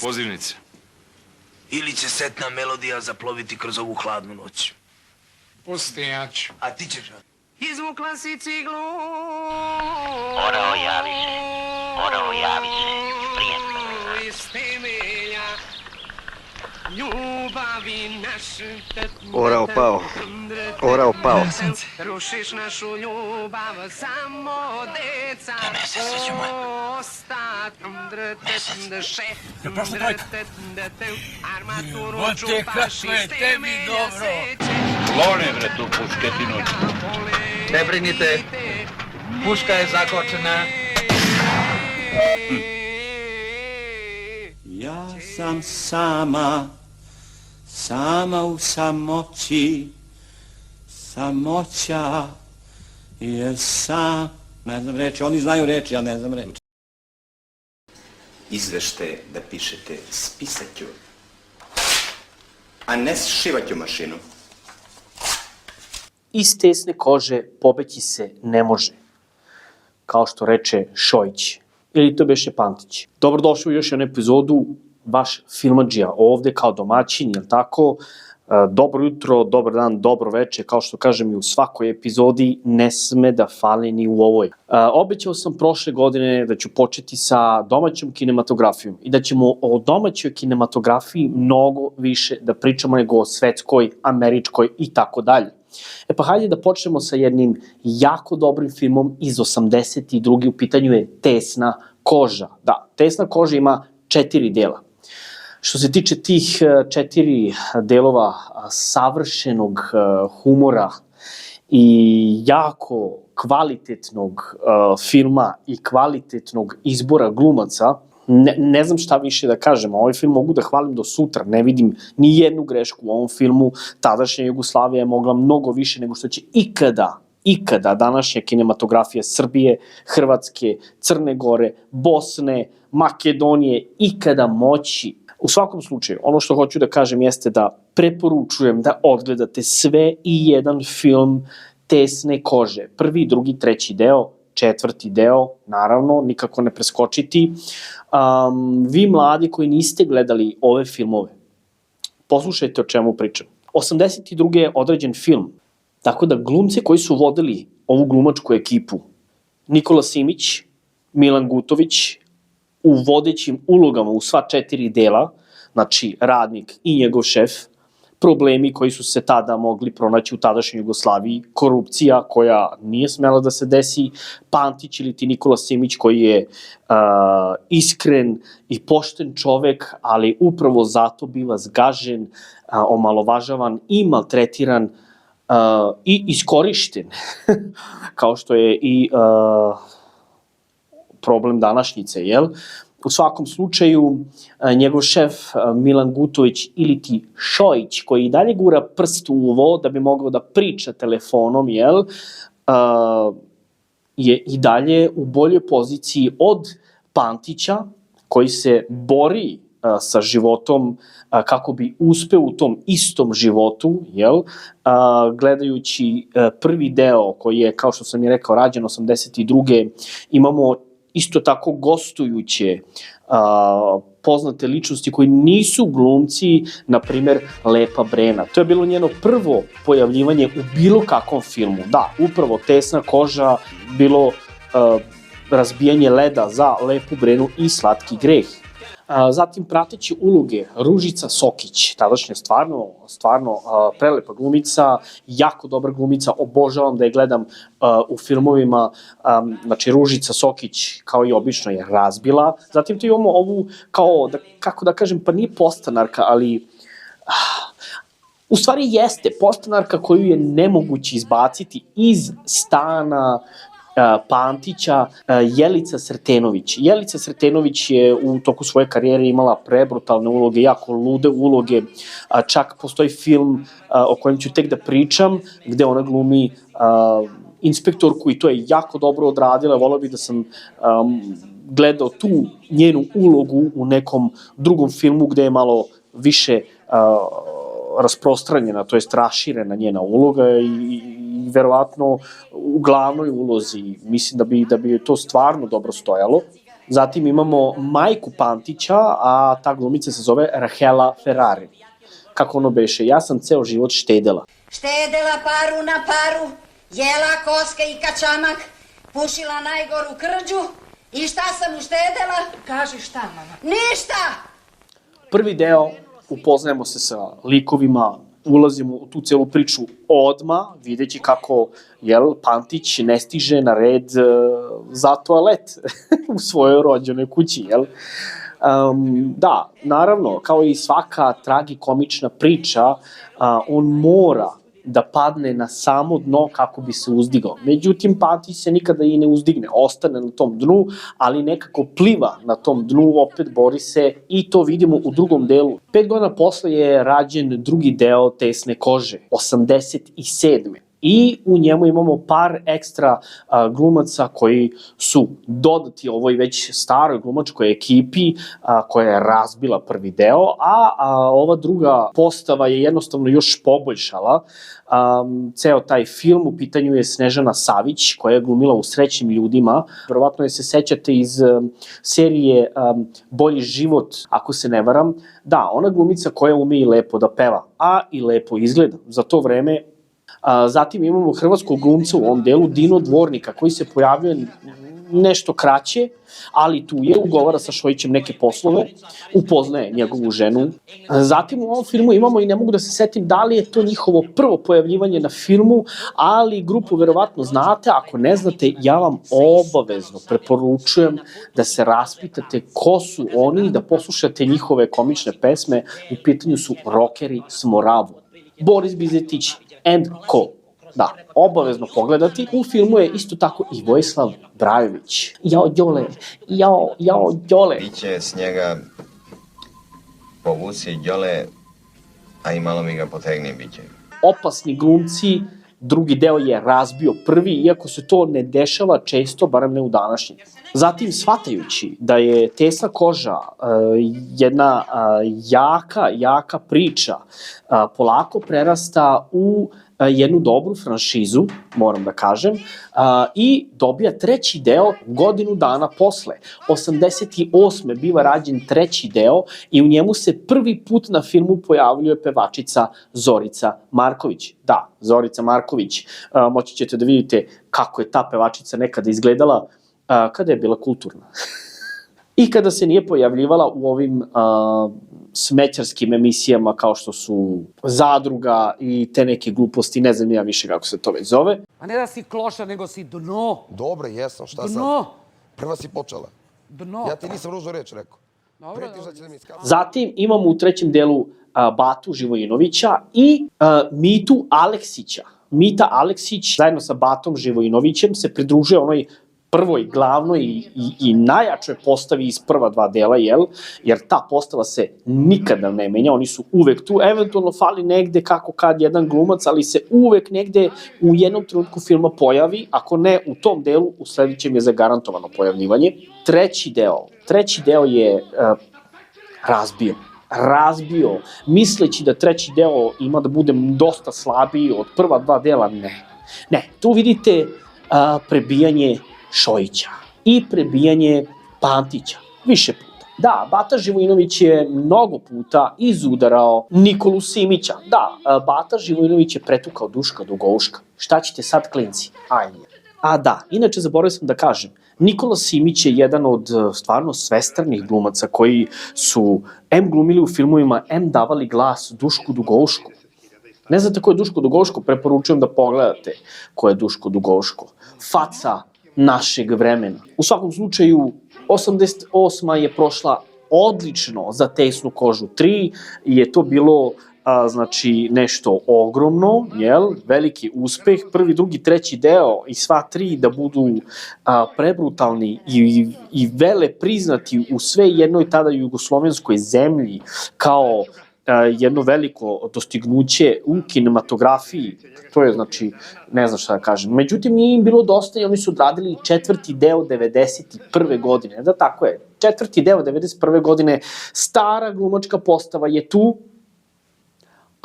pozivnice. Ili će setna melodija zaploviti kroz ovu hladnu noć. Pusti, ja ću. A ti ćeš... Izvukla si ciglu. Orao javi se, prijatno. Iz temelja ljubavi naše. Orao pao. Rušiš našu ljubav, samo deca. Armaturu čupaš iz temelja seće. Klone, bre, tu pušketinu. Ne brinite, puška je zakočena. Ja sam sama u samoći, samoća je sam... Ne znam reći, oni znaju reći, ja ne znam reći. Izvešte da pišete s pisaću, a ne s šivaću mašinu. Iz tesne kože pobeći se ne može, kao što reče Šojić, ili to beše Pantić. Dobrodošli u još jednu epizodu, vaš filmadžija ovde kao domaćin, jel tako? Dobro jutro, dobar dan, dobro veče, kao što kažem i u svakoj epizodi, ne sme da fali ni u ovoj. Obećao sam prošle godine da ću početi sa domaćom kinematografijom i da ćemo o domaćoj kinematografiji mnogo više da pričamo nego o svetskoj, američkoj i tako dalje. E pa hajde da počnemo sa jednim jako dobrim filmom iz 82. U pitanju je Tesna koža. Da, Tesna koža ima 4 dela. Što se tiče tih 4 delova savršenog humora i jako kvalitetnog filma i kvalitetnog izbora glumaca, ne znam šta više da kažem, ovaj film mogu da hvalim do sutra, ne vidim ni jednu grešku u ovom filmu, tadašnja Jugoslavija je mogla mnogo više nego što će ikada današnja kinematografija Srbije, Hrvatske, Crne Gore, Bosne, Makedonije ikada moći. U svakom slučaju, ono što hoću da kažem jeste da preporučujem da odgledate sve i jedan film Tesne kože. Prvi, drugi, treći deo, četvrti deo, naravno, nikako ne preskočiti. Vi mladi koji niste gledali ove filmove, poslušajte o čemu pričam. 82. je određen film, tako da glumci koji su vodili ovu glumačku ekipu, Nikola Simić, Milan Gutović, u vodećim ulogama u sva 4 dela, znači radnik i njegov šef, problemi koji su se tada mogli pronaći u tadašnjoj Jugoslaviji, korupcija koja nije smela da se desi, Pantić ili ti Nikola Simić koji je iskren i pošten čovek, ali upravo zato biva zgažen, omalovažavan i maltretiran i iskorišten, kao što je i problem današnjice, jel? U svakom slučaju, njegov šef Milan Gutović ili ti Šojić, koji i dalje gura prst u uvo da bi mogao da priča telefonom, jel? Je i dalje u boljoj poziciji od Pantića, koji se bori sa životom kako bi uspeo u tom istom životu, jel? Gledajući prvi deo koji je, kao što sam i rekao, rađen 82. imamo isto tako gostujuće poznate ličnosti koji nisu glumci, na primer Lepa Brena. To je bilo njeno prvo pojavljivanje u bilo kakvom filmu. Da, upravo Tesna koža, bilo razbijanje leda za Lepu Brenu i Slatki greh. Zatim prateći uloge Ružica Sokić, tadašnja stvarno prelepa glumica, jako dobra glumica, obožavam da je gledam u filmovima, znači Ružica Sokić kao i obično je razbila. Zatim tu imamo ovu kao, kako da kažem, pa nije podstanarka, ali u stvari jeste podstanarka koju je nemoguće izbaciti iz stana Pantića, Jelica Sretenović. Jelica Sretenović je u toku svoje karijere imala prebrutalne uloge, jako lude uloge, čak postoji film o kojem ću tek da pričam, gde ona glumi inspektorku i to je jako dobro odradila, volao bih da sam gledao tu njenu ulogu u nekom drugom filmu gde je malo više rasprostranjena, to jest raširena njena uloga i verovatno u glavnoj ulozi. Mislim da bi to stvarno dobro stojalo. Zatim imamo majku Pantića, a ta glumica se zove Rahela Ferrari. Kako ono beše, ja sam ceo život štedela. Štedela paru na paru, jela koske i kačamak, pušila najgoru krđu i šta sam uštedela? Kaži šta, mama. Ništa! Prvi deo, upoznajemo se sa likovima, ulazimo u tu celu priču odma, videći kako Pantić ne stiže na red za toalet u svojoj rođenoj kući, Da, naravno, kao i svaka tragikomična priča, on mora da padne na samo dno kako bi se uzdigao. Međutim, Pantić se nikada i ne uzdigne, ostane na tom dnu, ali nekako pliva na tom dnu, opet bori se i to vidimo u drugom delu. 5 godina posle je rađen drugi deo Tesne kože, 87. I u njemu imamo par ekstra glumaca koji su dodati ovoj već staroj glumačkoj ekipi koja je razbila prvi deo, a ova druga postava je jednostavno još poboljšala ceo taj film. U pitanju je Snežana Savić koja je glumila u Srećnim ljudima. Verovatno je se sećate iz serije Bolji život, ako se ne varam. Da, ona glumica koja ume i lepo da peva, a i lepo izgleda za to vreme. Zatim imamo hrvatskog glumca u ovom delu, Dino Dvornika, koji se pojavljuje nešto kraće, ali tu je, ugovara sa Šojićem neke poslove, upoznaje njegovu ženu. Zatim u ovom filmu imamo, i ne mogu da se setim da li je to njihovo prvo pojavljivanje na filmu, ali grupu verovatno znate, ako ne znate, ja vam obavezno preporučujem da se raspitate ko su oni i da poslušate njihove komične pesme. U pitanju su Rokeri s Moravu, Boris Bizetić and Co. Da, obavezno pogledati. U filmu je isto tako i Vojislav Brajović. Jao, Đole, jao, Đole. Biće s njega povuci Đole, a i malo mi ga potegni biće. Opasni glumci, drugi deo je razbio prvi, iako se to ne dešava često, barem ne u današnjem. Zatim, shvatajući da je Tesna koža jedna jaka priča, polako prerasta u jednu dobru franšizu, moram da kažem, i dobija treći deo godinu dana posle. 88. biva rađen treći deo i u njemu se prvi put na filmu pojavljuje pevačica Zorica Marković. Da, Zorica Marković. Moći ćete da vidite kako je ta pevačica nekada izgledala kada je bila kulturna. I kada se nije pojavljivala u ovim smećarskim emisijama kao što su Zadruga i te neke gluposti, ne znam ja više kako se to već zove. A ne da si kloša, nego si dno. Dobro, jesam, šta sad? Dno. Prva si počela. Dno. Ja ti nisam ružnu reč rekao. Dobro. Zatim imamo u trećem delu Batu Živojinovića i Mitu Aleksića. Mita Aleksić zajedno sa Batom Živojinovićem se pridružuje onoj prvoj, glavnoj i najjačoj postavi iz prva dva dela, jer ta postava se nikada ne menja, oni su uvek tu, eventualno fali negde kako kad jedan glumac, ali se uvek negde u jednom trenutku filma pojavi, ako ne u tom delu, u sledećem je zagarantovano pojavljivanje. Treći deo je razbio, misleći da treći deo ima da bude dosta slabiji od prva dva dela, ne, tu vidite prebijanje Šojića i prebijanje Pantića više puta. Da, Bata Živojinović je mnogo puta izudarao Nikolu Simića. Da, Bata Živojinović je pretukao Duška Dugouška. Šta ćete sad, klinci? Ajde. A da, inače zaboravio sam da kažem, Nikola Simić je jedan od stvarno svestranih glumaca koji su M glumili u filmovima, M davali glas Dušku Dugoušku. Ne znate ko je Duško Dugouško? Preporučujem da pogledate ko je Duško Dugouško. Faca našeg vremena. U svakom slučaju, 88. je prošla odlično za Tesnu kožu 3, je to bilo nešto ogromno, veliki uspeh, prvi, drugi, treći deo i sva tri da budu prebrutalni i vele priznati u sve jednoj tada jugoslovenskoj zemlji kao jedno veliko dostignuće u kinematografiji, to je ne znam šta da kažem. Međutim, nije im bilo dosta i oni su odradili četvrti deo 91. godine. Da, tako je, četvrti deo 91. godine, stara glumačka postava je tu,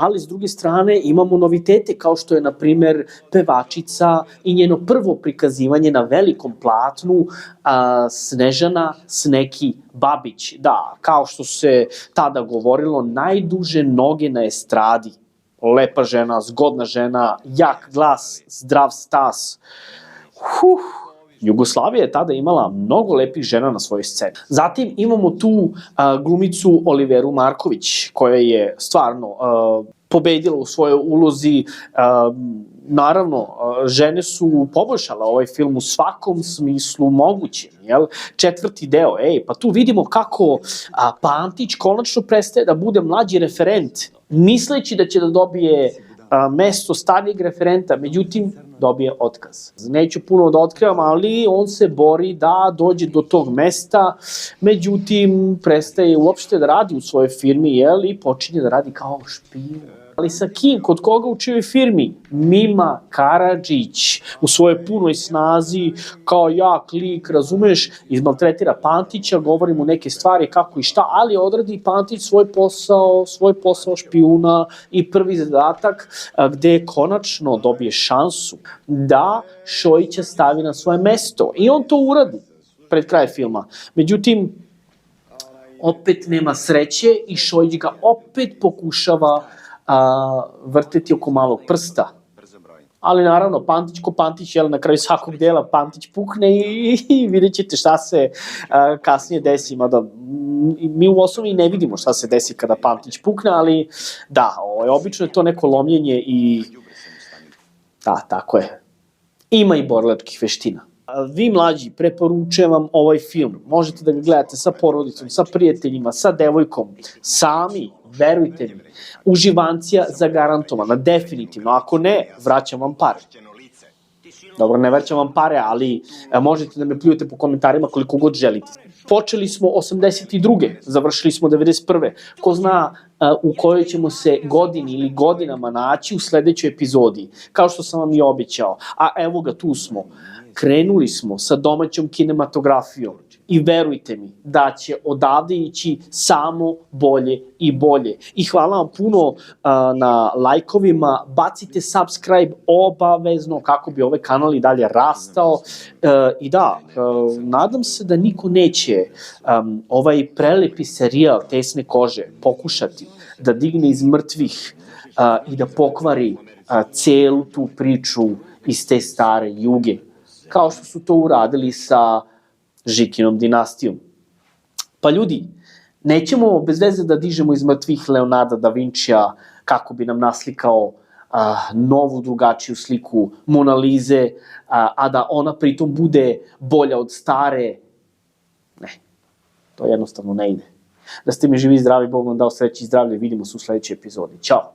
ali s druge strane imamo novitete kao što je, na primer, pevačica i njeno prvo prikazivanje na velikom platnu Snežana Sneki Babić. Da, kao što se tada govorilo, najduže noge na estradi. Lepa žena, zgodna žena, jak glas, zdrav stas. Jugoslavija je tada imala mnogo lepih žena na svojoj sceni. Zatim imamo tu glumicu Oliveru Marković, koja je stvarno pobedila u svojoj ulozi. Naravno, žene su poboljšale ovaj film u svakom smislu mogućem, jel? 4. deo, pa tu vidimo kako Pantić konačno prestaje da bude mlađi referent, misleći da će da dobije mesto starijeg referenta, međutim, dobije otkaz. Neću puno da otkrivam, ali on se bori da dođe do tog mesta, međutim, prestaje uopšte da radi u svojoj firmi, jel, i počinje da radi kao špijun. Ali sa kim, kod koga u čijoj firmi? Mima Karadžić, u svojoj punoj snazi, kao jak lik, razumeš, izmaltretira Pantića, govori mu neke stvari kako i šta, ali odradi Pantić svoj posao špijuna i prvi zadatak gde konačno dobije šansu da Šojića stavi na svoje mesto. I on to uradi pred kraj filma. Međutim, opet nema sreće i Šojić ga opet pokušava vrteti oko malog prsta. Ali naravno, Pantić ko Pantić, jel, na kraju svakog dela Pantić pukne i vidjet ćete šta se kasnije desi, mada mi u osnovi ne vidimo šta se desi kada Pantić pukne, ali da, obično je to neko lomljenje i da, tako je. Ima i borilačkih veština. Vi mlađi, preporučujem vam ovaj film. Možete da ga gledate sa porodicom, sa prijateljima, sa devojkom, sami, verujte mi. Uživancija zagarantovana, definitivno. Ako ne, vraćam vam pare. Dobro, ne vraćam vam pare, ali možete da me pljujete po komentarima koliko god želite. Počeli smo 82. Završili smo 91. Ko zna u kojoj ćemo se godini ili godinama naći u sledećoj epizodi, kao što sam vam i obećao. A evo ga, tu smo. Krenuli smo sa domaćom kinematografijom i verujte mi da će odavde ići samo bolje i bolje. I hvala vam puno na lajkovima, bacite subscribe obavezno kako bi ovaj kanal i dalje rastao. I da, nadam se da niko neće ovaj prelepi serijal Tesne kože pokušati da digne iz mrtvih i da pokvari celu tu priču iz te stare Juge, kao što su to uradili sa Žikinom dinastijom. Pa ljudi, nećemo bez veze da dižemo iz mrtvih Leonarda da Vincija kako bi nam naslikao novu, drugačiju sliku Monalize, a da ona pritom bude bolja od stare. Ne, to jednostavno ne ide. Da ste mi živi i zdravi, Bog vam dao sreće i zdravlje, vidimo se u sledećoj epizodi. Ćao!